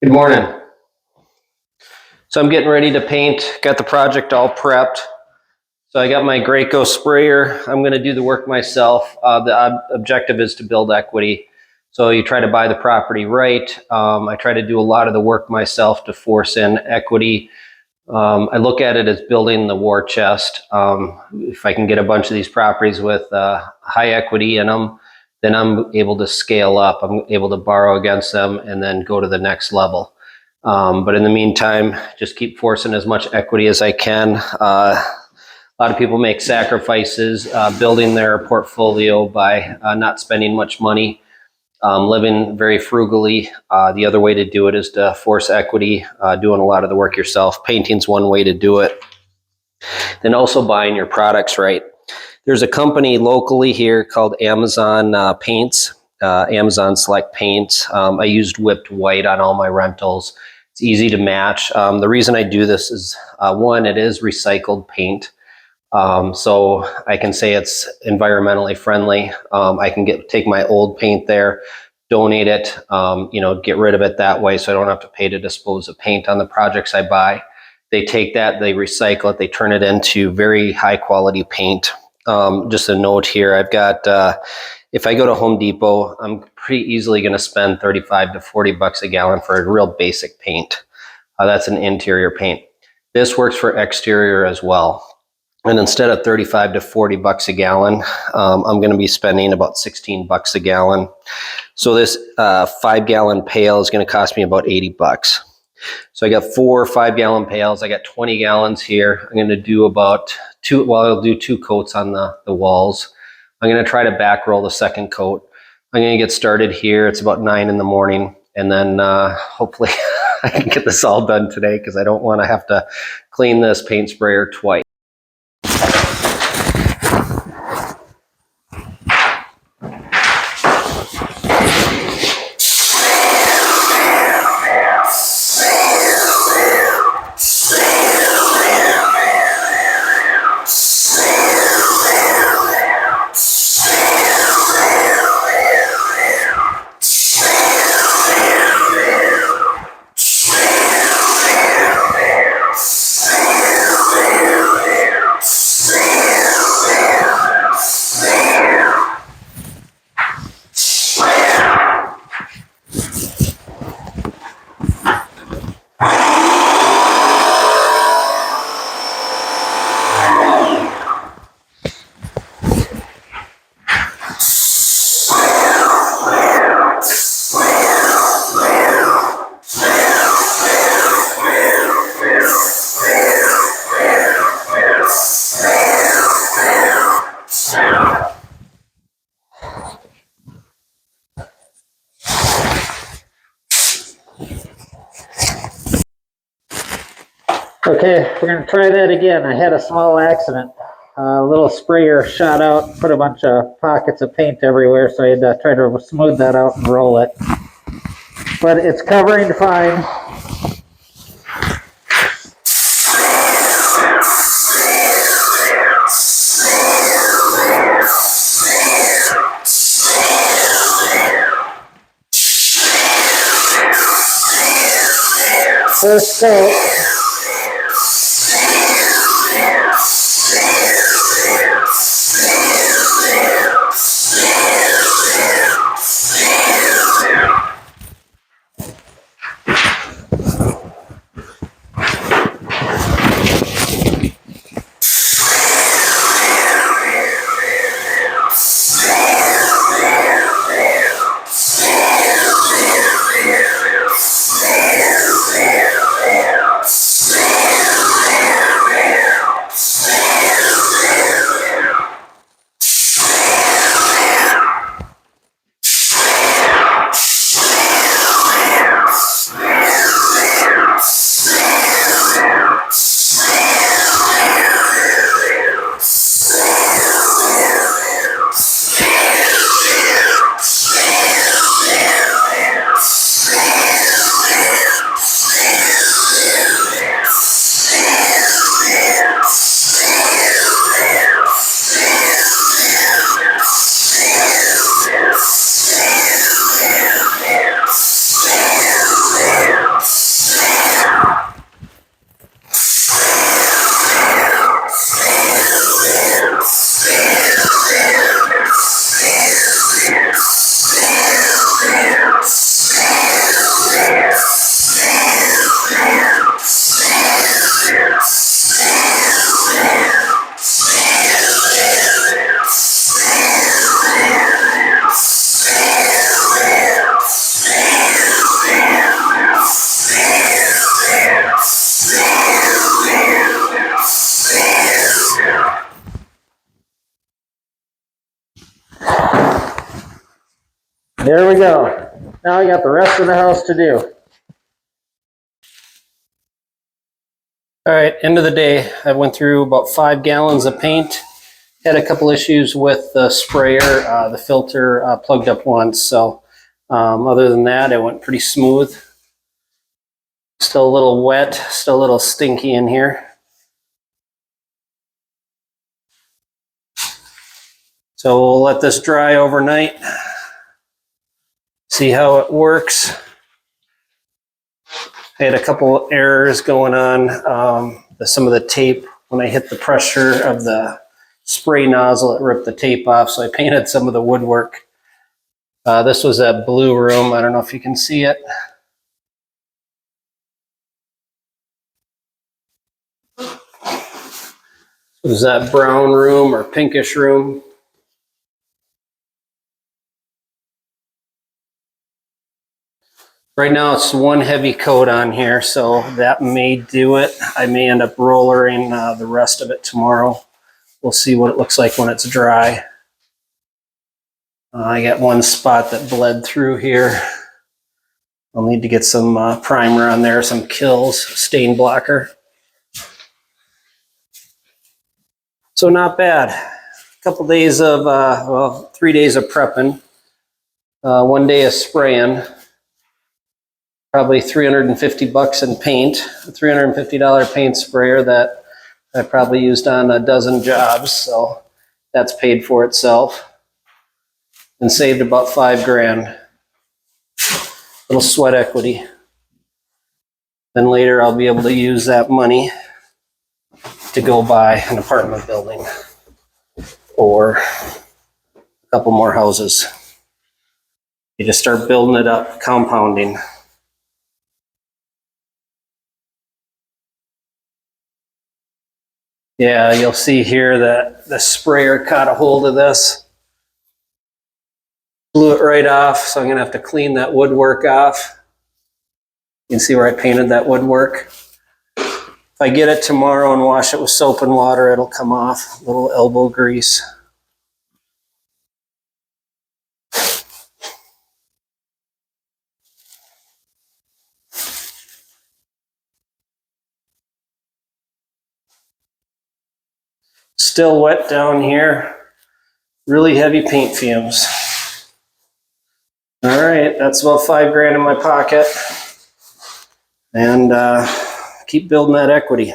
Good morning. So I'm getting ready to paint, got the project all prepped. So I got my Graco sprayer. I'm going to do the work myself. The objective is to build equity. So you try to buy the property right. I try to do a lot of the work myself to force in equity. I look at it as building the war chest. If I can get a bunch of these properties with high equity in them, then I'm able to scale up. I'm able to borrow against them and then go to the next level. But in the meantime, just keep forcing as much equity as I can. A lot of people make sacrifices building their portfolio by not spending much money, living very frugally. The other way to do it is to force equity, doing a lot of the work yourself. Painting's one way to do it. Then also buying your products right. There's a company locally here called Amazon Paints, Amazon Select Paints. I used whipped white on all my rentals. It's easy to match. The reason I do this is, one, it is recycled paint. So I can say it's environmentally friendly. I can take my old paint there, donate it, get rid of it that way so I don't have to pay to dispose of paint on the projects I buy. They take that, they recycle it, they turn it into very high quality paint. Just a note here, I've got, if I go to Home Depot, I'm pretty easily going to spend 35 to 40 bucks a gallon for a real basic paint. That's an interior paint. This works for exterior as well. And instead of 35 to 40 bucks a gallon, I'm going to be spending about 16 bucks a gallon. So this 5-gallon pail is going to cost me about 80 bucks. So I got 4 5-gallon pails. I got 20 gallons here. I'm going to do about I'll do 2 coats on the walls. I'm going to try to back roll the second coat. I'm going to get started here. It's about 9 in the morning. And then hopefully I can get this all done today because I don't want to have to clean this paint sprayer twice. Okay, we're going to try that again. I had a small accident. A little sprayer shot out, put a bunch of pockets of paint everywhere, so I had to try to smooth that out and roll it. But it's covering fine. First coat. go. Now I got the rest of the house to do. All right, end of the day, I went through about 5 gallons of paint. Had a couple issues with the sprayer, the filter plugged up once. So other than that, it went pretty smooth. Still a little wet, still a little stinky in here. So we'll let this dry overnight. See how it works. I had a couple errors going on. Some of the tape, when I hit the pressure of the spray nozzle, it ripped the tape off, so I painted some of the woodwork. This was that blue room. I don't know if you can see it. It was that brown room or pinkish room. Right now it's one heavy coat on here, so that may do it. I may end up rollering the rest of it tomorrow. We'll see what it looks like when it's dry. I got one spot that bled through here. I'll need to get some primer on there, some Kills stain blocker. So not bad. A couple days of, well, 3 days of prepping. 1 day of spraying. Probably $350 in paint. A $350 paint sprayer that I probably used on a dozen jobs, so that's paid for itself. And saved about $5 grand. Little sweat equity. Then later I'll be able to use that money to go buy an apartment building or a couple more houses. You just start building it up, compounding. Yeah, you'll see here that the sprayer caught a hold of this. Blew it right off, so I'm gonna have to clean that woodwork off. You can see where I painted that woodwork. If I get it tomorrow and wash it with soap and water, it'll come off. A little elbow grease. Still wet down here. Really heavy paint fumes. All right, that's about $5 grand in my pocket. And keep building that equity.